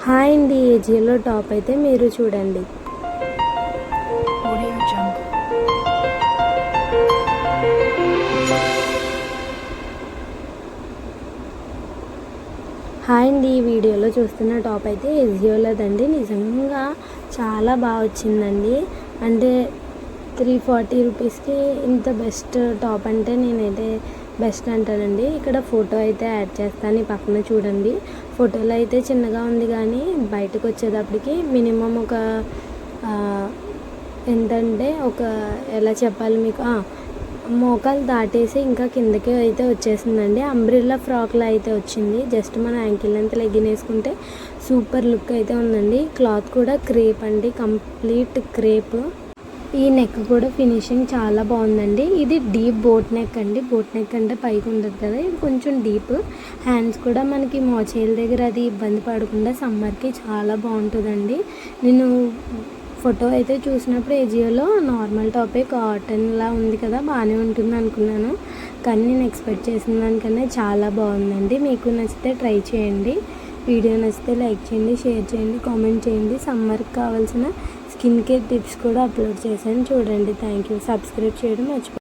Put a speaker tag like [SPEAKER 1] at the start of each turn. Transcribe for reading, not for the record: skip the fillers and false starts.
[SPEAKER 1] Hi అండి, ఏజియోలో top అయితే మీరు చూడండి. హాయ్ అండి, ఈ వీడియోలో చూస్తున్న టాప్ అయితే ఏజియోలోదండి. నిజంగా చాలా బాగా వచ్చిందండి. అంటే 340 రూపీస్కి ఇంత బెస్ట్ టాప్ అంటే నేనైతే బెస్ట్ అంటానండి. ఇక్కడ ఫోటో అయితే యాడ్ చేస్తాను, ఈ పక్కన చూడండి. ఫోటోలో అయితే చిన్నగా ఉంది, కానీ బయటకు వచ్చేటప్పటికి మినిమం ఒక ఏంటంటే ఎలా చెప్పాలి మీకు, మోకాలు దాటేసి ఇంకా కిందకి అయితే వచ్చేసిందండి. అంబ్రిల్లా ఫ్రాక్లో అయితే వచ్చింది. జస్ట్ మన యాంకిల్ లెంత్ లెగ్గిన్ వేసుకుంటే సూపర్ లుక్ అయితే ఉందండి. క్లాత్ కూడా క్రేప్ అండి, కంప్లీట్ క్రేప్. ఈ నెక్ కూడా ఫినిషింగ్ చాలా బాగుందండి. ఇది డీప్ బోట్ నెక్ అండి. బోట్ నెక్ అంటే పైకి ఉంటుంది కదా, ఇది కొంచెం డీప్. హ్యాండ్స్ కూడా మనకి మోచేల దగ్గర అది ఇబ్బంది పడకుండా సమ్మర్కి చాలా బాగుంటుందండి. నేను ఫోటో అయితే చూసినప్పుడు ఏజియోలో నార్మల్ టాపే, కాటన్లా ఉంది కదా, బాగానే ఉంటుంది అనుకున్నాను. కానీ నేను ఎక్స్పెక్ట్ చేసిన దానికన్నా చాలా బాగుందండి. మీకు నచ్చితే ట్రై చేయండి. వీడియో నచ్చితే లైక్ చేయండి, షేర్ చేయండి, కామెంట్ చేయండి. సమ్మర్కి కావాల్సిన స్కిన్ కేర్ టిప్స్ కూడా అప్లోడ్ చేశాను, చూడండి. Thank you. సబ్స్క్రైబ్ చేయడం మర్చిపోండి.